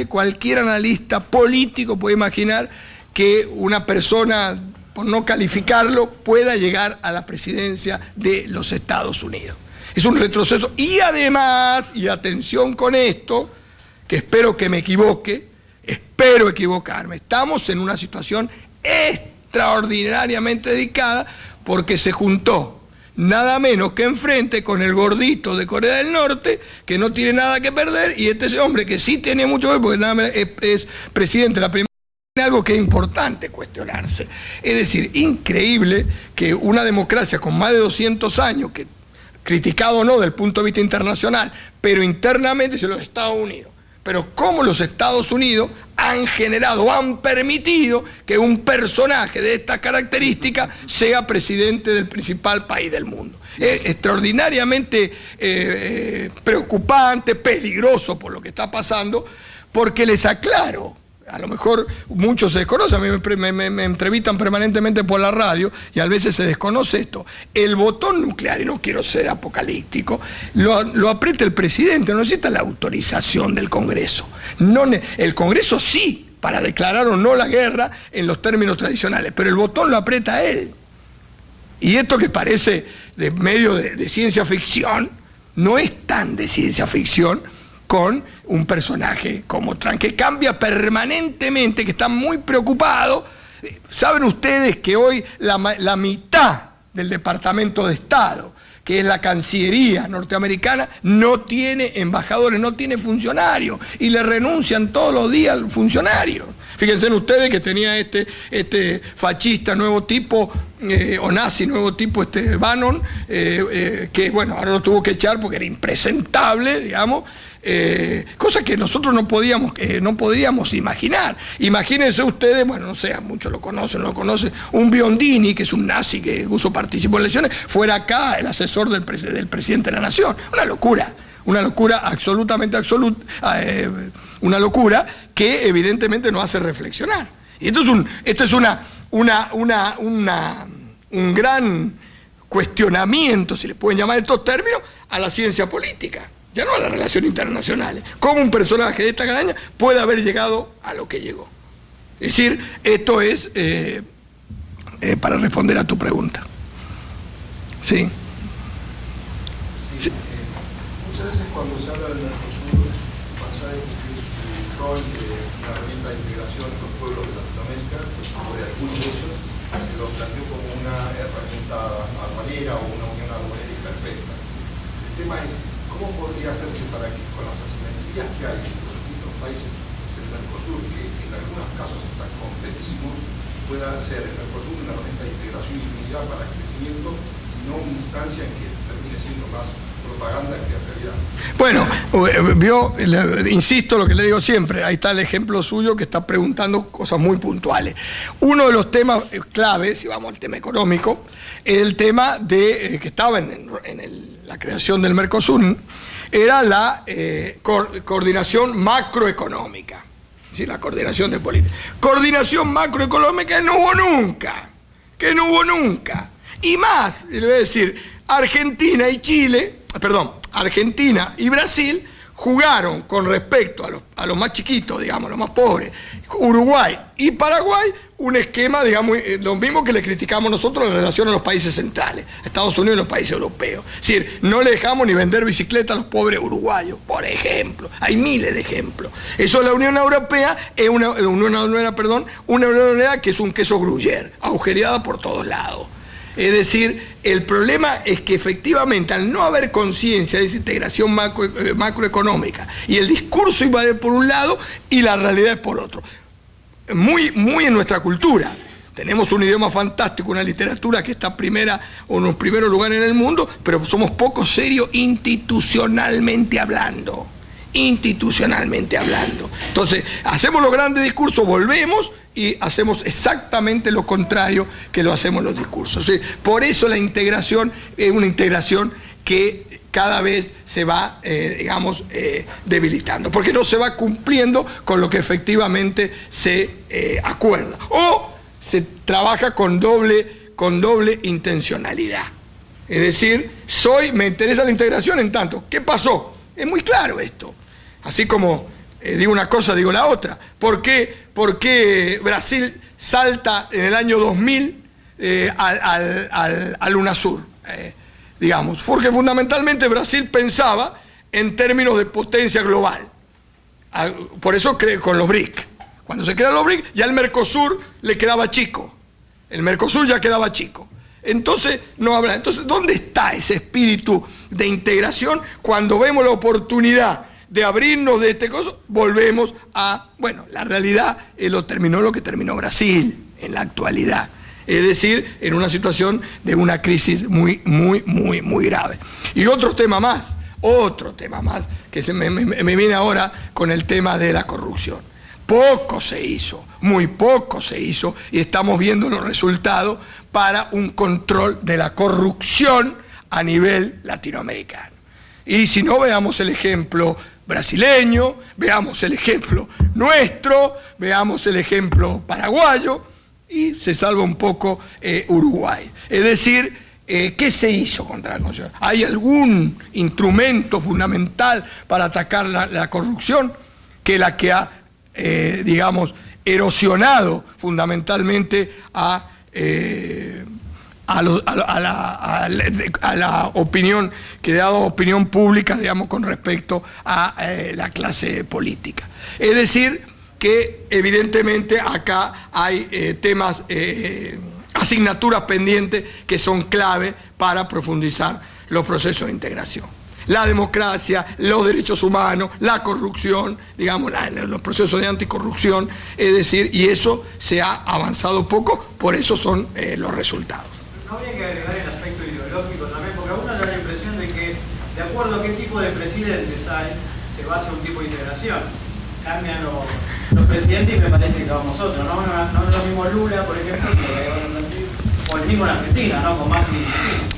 cualquier analista político puede imaginar que una persona, por no calificarlo, pueda llegar a la presidencia de los Estados Unidos. Es un retroceso, y además, y atención con esto, que espero que me equivoque, espero equivocarme, estamos en una situación extraordinariamente delicada porque se juntó nada menos que enfrente con el gordito de Corea del Norte, que no tiene nada que perder, y este hombre que sí tiene mucho que ver, porque nada menos es presidente de la primera. Algo que es importante cuestionarse. Es decir, increíble que una democracia con más de 200 años, que criticado o no desde el punto de vista internacional, pero internamente son los Estados Unidos. Pero cómo los Estados Unidos han generado, han permitido que un personaje de esta característica sea presidente del principal país del mundo. Es extraordinariamente preocupante, peligroso por lo que está pasando, porque les aclaro, a lo mejor muchos se desconocen, a mí me entrevistan permanentemente por la radio y a veces se desconoce esto. El botón nuclear, y no quiero ser apocalíptico, lo aprieta el presidente, no necesita la autorización del Congreso. El Congreso sí, para declarar o no la guerra en los términos tradicionales, pero el botón lo aprieta él. Y esto que parece de medio de ciencia ficción, no es tan de ciencia ficción, con un personaje como Trump, que cambia permanentemente, que está muy preocupado. Saben ustedes que hoy la mitad del Departamento de Estado, que es la Cancillería norteamericana, no tiene embajadores, no tiene funcionarios, y le renuncian todos los días al funcionario. Fíjense ustedes que tenía este fascista nuevo tipo, o nazi nuevo tipo, Bannon, que bueno, ahora lo tuvo que echar porque era impresentable, digamos. Cosa que nosotros no podíamos imaginar. Imagínense ustedes, bueno, no sé, muchos lo conocen, no lo conocen, un Biondini, que es un nazi que incluso participó en elecciones, fuera acá el asesor del presidente de la Nación. Una locura, Una locura absolutamente absoluta, una locura que evidentemente nos hace reflexionar. Y esto es un gran cuestionamiento, si le pueden llamar estos términos, a la ciencia política, ya no a las relaciones internacionales. ¿Cómo un personaje de esta calaña puede haber llegado a lo que llegó? Es decir, esto es para responder a tu pregunta. Sí. Sí. Muchas veces cuando se habla del Mercosur, pasa de que su rol de una herramienta de integración en los pueblos de Latinoamérica, o de algunos de ellos, se lo planteó como una herramienta aduanera o una unión aduanera imperfecta. El tema es, ¿cómo podría hacerse para que con las asimetrías que hay en los distintos países del Mercosur, que en algunos casos hasta competimos, pueda ser el Mercosur una herramienta de integración y unidad para el crecimiento, no una instancia en que termine siendo más propaganda que realidad? Bueno, insisto lo que le digo siempre, ahí está el ejemplo suyo que está preguntando cosas muy puntuales. Uno de los temas claves, si vamos al tema económico, es el tema de que estaba en la creación del Mercosur, era la coordinación macroeconómica. Es decir, la coordinación de política. Coordinación macroeconómica que no hubo nunca. Y más, le voy a decir, Argentina y Brasil jugaron con respecto a los más chiquitos, digamos, los más pobres, Uruguay y Paraguay, un esquema, digamos, lo mismo que le criticamos nosotros en relación a los países centrales, Estados Unidos y los países europeos. Es decir, no le dejamos ni vender bicicleta a los pobres uruguayos, por ejemplo. Hay miles de ejemplos. Eso la Unión Europea es una Unión Europea que es un queso gruyère, agujereada por todos lados. Es decir, el problema es que efectivamente al no haber conciencia de esa integración macroeconómica y el discurso iba por un lado y la realidad es por otro. Muy en nuestra cultura. Tenemos un idioma fantástico, una literatura que está en los primeros lugares en el mundo, pero somos poco serios institucionalmente hablando. Entonces, hacemos los grandes discursos, volvemos y hacemos exactamente lo contrario que lo hacemos los discursos. ¿Sí? Por eso la integración es una integración que cada vez se va, debilitando, porque no se va cumpliendo con lo que efectivamente se acuerda. O se trabaja con doble intencionalidad. Es decir, me interesa la integración en tanto. ¿Qué pasó? Es muy claro esto. Así como digo una cosa, digo la otra. ¿Por qué Brasil salta en el año 2000 al UNASUR? Digamos, porque fundamentalmente Brasil pensaba en términos de potencia global. Por eso con los BRIC. Cuando se crean los BRIC, ya el Mercosur le quedaba chico. El Mercosur ya quedaba chico. Entonces, ¿dónde está ese espíritu de integración cuando vemos la oportunidad de abrirnos de este coso? Volvemos a, la realidad lo que terminó Brasil en la actualidad. Es decir, en una situación de una crisis muy grave. Y otro tema más que me viene ahora con el tema de la corrupción. Muy poco se hizo, y estamos viendo los resultados para un control de la corrupción a nivel latinoamericano. Y si no, veamos el ejemplo brasileño, veamos el ejemplo nuestro, veamos el ejemplo paraguayo, y se salva un poco Uruguay. Es decir, ¿qué se hizo contra la corrupción? ¿Hay algún instrumento fundamental para atacar la corrupción que la que ha, erosionado fundamentalmente a la opinión, que ha dado opinión pública, con respecto a la clase política? Es decir, que evidentemente acá hay temas, asignaturas pendientes que son clave para profundizar los procesos de integración. La democracia, los derechos humanos, la corrupción, los procesos de anticorrupción, es decir, y eso se ha avanzado poco, por eso son los resultados. No habría que agregar el aspecto ideológico también, porque a uno le da la impresión de que, de acuerdo a qué tipo de presidentes hay, se basa un tipo de integración. Cambian los presidentes y me parece que vamos otros, ¿no? No es lo mismo Lula, por ejemplo, que Brasil, o O el mismo en Argentina, ¿no? Con Maxi.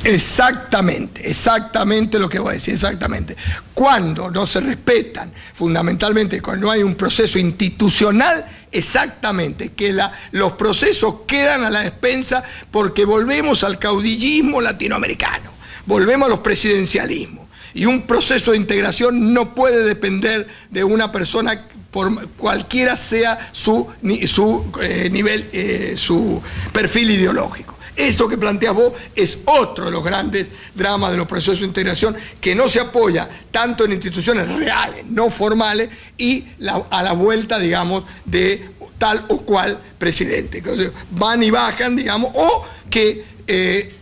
Exactamente lo que voy a decir, exactamente. Cuando no se respetan, fundamentalmente cuando no hay un proceso institucional, exactamente, que los procesos quedan a la expensa porque volvemos al caudillismo latinoamericano, volvemos a los presidencialismos. Y un proceso de integración no puede depender de una persona, por cualquiera sea su nivel, su perfil ideológico. Esto que planteas vos es otro de los grandes dramas de los procesos de integración, que no se apoya tanto en instituciones reales, no formales, y a la vuelta, digamos, de tal o cual presidente. Van y bajan, digamos, o que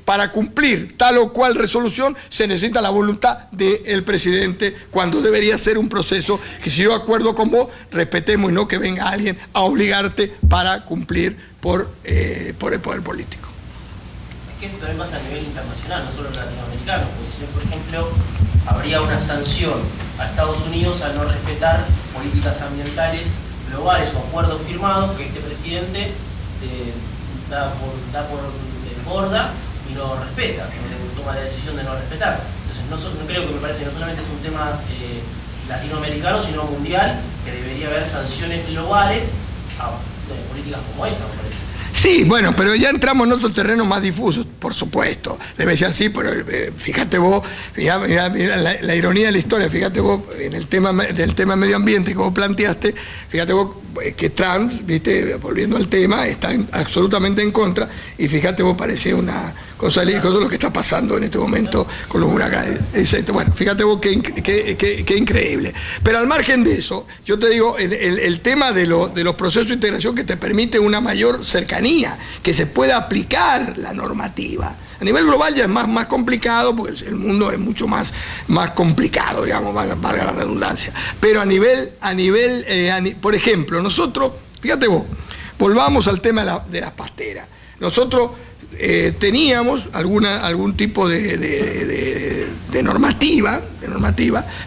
para cumplir tal o cual resolución se necesita la voluntad del presidente, cuando debería ser un proceso que, si yo de acuerdo con vos, respetemos, y no que venga alguien a obligarte para cumplir por el poder político. Es que eso también pasa a nivel internacional, no solo latinoamericano, porque si, por ejemplo, habría una sanción a Estados Unidos al no respetar políticas ambientales globales o acuerdos firmados que este presidente da por borda y no respeta, toma la decisión de no respetar. Entonces no creo que, me parece, no solamente es un tema latinoamericano, sino mundial, que debería haber sanciones globales de políticas como esa, me parece. Sí, bueno, pero ya entramos en otros terrenos más difusos, por supuesto. Debe ser así, pero fíjate vos, mirá la ironía de la historia, fíjate vos, en el tema del tema medio ambiente que vos planteaste, fíjate vos que Trump, viste, volviendo al tema, está absolutamente en contra, y fíjate vos, parece una cosa lo que está pasando en este momento con los huracanes. Bueno, fíjate vos qué increíble. Pero al margen de eso, yo te digo, el tema de los procesos de integración que te permite una mayor cercanía, que se pueda aplicar la normativa. A nivel global ya es más complicado, porque el mundo es mucho más complicado, digamos, valga la redundancia. Pero a nivel, por ejemplo, nosotros, fíjate vos, volvamos al tema de las pasteras. Nosotros teníamos algún tipo de normativa.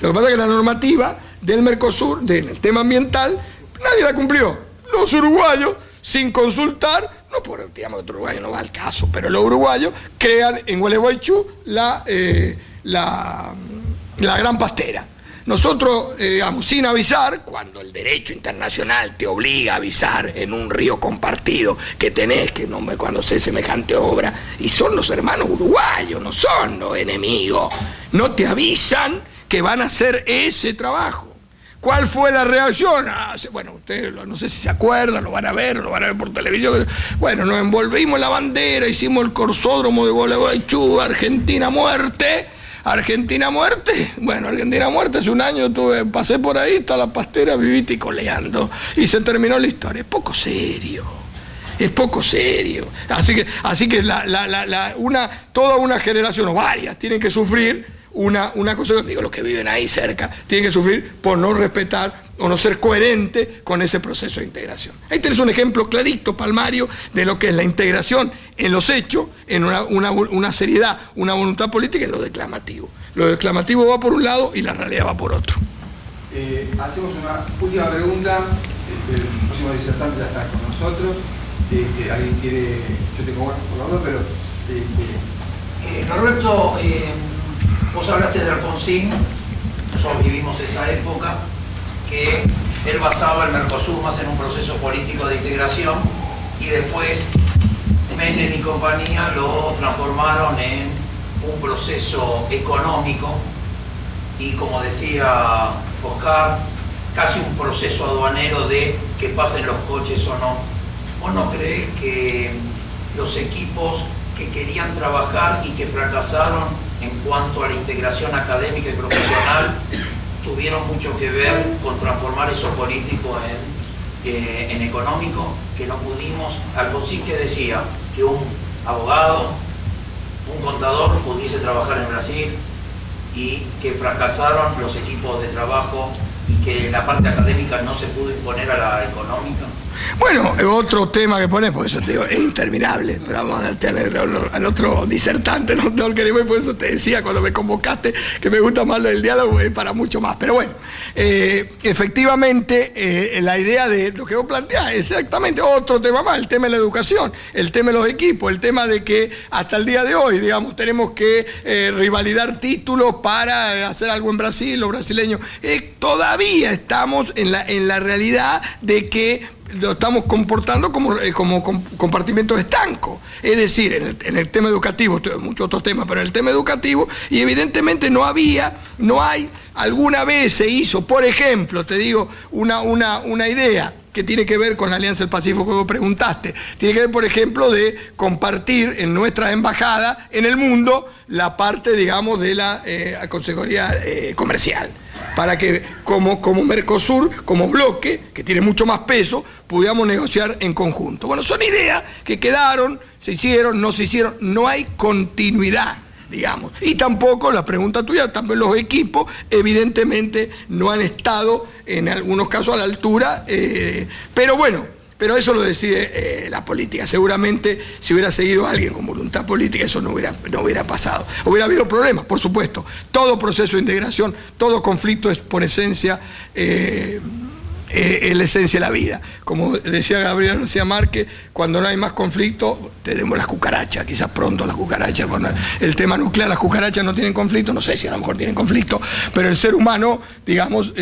Lo que pasa es que la normativa del Mercosur, del tema ambiental, nadie la cumplió. Los uruguayos, sin consultar, no por, digamos, que Uruguayo no va al caso, pero los uruguayos crean en Gualeguaychú la gran pastera. Nosotros, digamos, sin avisar, cuando el derecho internacional te obliga a avisar en un río compartido que tenés, que no cuando se semejante obra, y son los hermanos uruguayos, no son los enemigos, no te avisan que van a hacer ese trabajo. ¿Cuál fue la reacción? Bueno, ustedes no sé si se acuerdan, lo van a ver por televisión. Bueno, nos envolvimos en la bandera, hicimos el corsódromo de Gualeguaychú, Argentina muerte. Argentina muerte. Bueno, Argentina muerte, hace un año pasé por ahí, está la pastera vivita y coleando. Y se terminó la historia. Es poco serio. Así que toda una generación, o varias, tienen que sufrir una cosa, digo, los que viven ahí cerca, tienen que sufrir por no respetar o no ser coherente con ese proceso de integración. Ahí tenés un ejemplo clarito, palmario, de lo que es la integración en los hechos, en una seriedad, una voluntad política, y lo declamativo. Lo declamativo va por un lado y la realidad va por otro. Hacemos una última pregunta. El próximo disertante ya está con nosotros. ¿Alguien quiere? Yo tengo ganas por la hora, pero... Norberto, vos hablaste de Alfonsín, nosotros vivimos esa época, que él basaba el Mercosur más en un proceso político de integración, y después Menem y compañía lo transformaron en un proceso económico y, como decía Oscar, casi un proceso aduanero de que pasen los coches o no. ¿Vos no crees que los equipos que querían trabajar y que fracasaron en cuanto a la integración académica y profesional tuvieron mucho que ver con transformar eso político en económico, que no pudimos? Alfonsín, que decía que un abogado, un contador pudiese trabajar en Brasil, y que fracasaron los equipos de trabajo y que la parte académica no se pudo imponer a la económica. Bueno, otro tema que pones, por eso te digo, es interminable, pero vamos a tener al otro disertante, no queremos, por eso te decía cuando me convocaste que me gusta más lo del diálogo, es para mucho más. Pero bueno, efectivamente, la idea de lo que vos planteás es exactamente otro tema más, el tema de la educación, el tema de los equipos, el tema de que hasta el día de hoy, digamos, tenemos que rivalidar títulos para hacer algo en Brasil, los brasileños. Todavía estamos en la realidad de que lo estamos comportando como compartimentos estancos. Es decir, en el tema educativo, muchos otros temas, pero en el tema educativo, y evidentemente no hay, alguna vez se hizo, por ejemplo, te digo, una idea que tiene que ver con la Alianza del Pacífico que vos preguntaste, tiene que ver, por ejemplo, de compartir en nuestras embajadas en el mundo la parte, digamos, de la consejería comercial, para que como Mercosur, como bloque, que tiene mucho más peso, pudiéramos negociar en conjunto. Bueno, son ideas que quedaron, se hicieron, no se hicieron, no hay continuidad, digamos. Y tampoco, la pregunta tuya, también los equipos, evidentemente, no han estado, en algunos casos, a la altura, pero bueno, pero eso lo decide la política. Seguramente, si hubiera seguido alguien con voluntad política, eso no hubiera pasado. Hubiera habido problemas, por supuesto. Todo proceso de integración, todo conflicto es por esencia, es la esencia de la vida. Como decía Gabriel García Márquez, cuando no hay más conflicto, tenemos las cucarachas. Quizás pronto las cucarachas, con el tema nuclear, las cucarachas no tienen conflicto, no sé si a lo mejor tienen conflicto, pero el ser humano, digamos,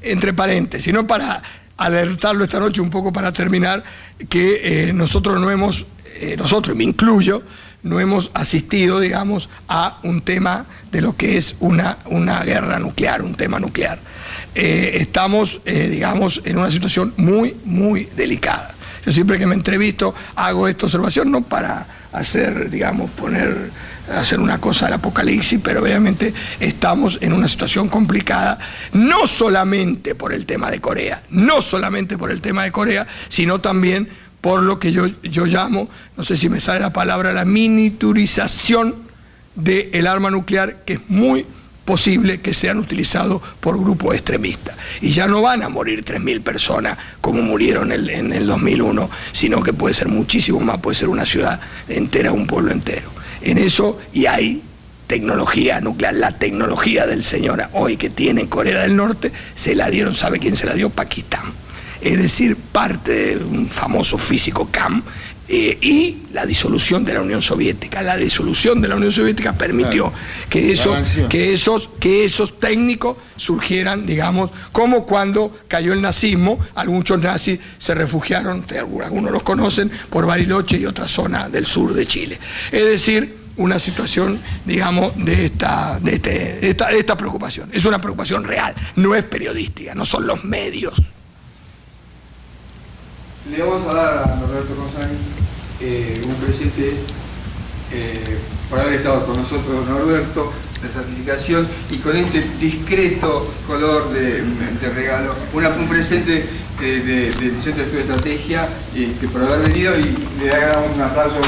entre paréntesis, sino para alertarlo esta noche un poco para terminar, que nosotros no hemos, nosotros, me incluyo, no hemos asistido, digamos, a un tema de lo que es una guerra nuclear, un tema nuclear. Estamos, digamos, en una situación muy, muy delicada. Yo siempre que me entrevisto hago esta observación, no para hacer, digamos, hacer una cosa del apocalipsis, pero obviamente estamos en una situación complicada, no solamente por el tema de Corea, sino también por lo que yo llamo, no sé si me sale la palabra, la miniaturización del arma nuclear, que es muy posible que sean utilizados por grupos extremistas. Y ya no van a morir 3.000 personas como murieron en el 2001, sino que puede ser muchísimo más, puede ser una ciudad entera, un pueblo entero. En eso, y hay tecnología nuclear, la tecnología del señor hoy que tiene Corea del Norte, se la dieron, ¿sabe quién se la dio? Pakistán. Es decir, parte de un famoso físico Kam, y la disolución de la Unión Soviética. La disolución de la Unión Soviética permitió que esos técnicos surgieran, digamos, como cuando cayó el nazismo, muchos nazis se refugiaron, algunos los conocen, por Bariloche y otra zona del sur de Chile. Es decir, una situación, digamos, de esta preocupación. Es una preocupación real, no es periodística, no son los medios. Le vamos a dar a Norberto Consani un presente por haber estado con nosotros, Norberto, de certificación, y con este discreto color de regalo, un presente del Centro de Estudio de Estrategia, por haber venido, y le damos un aplauso.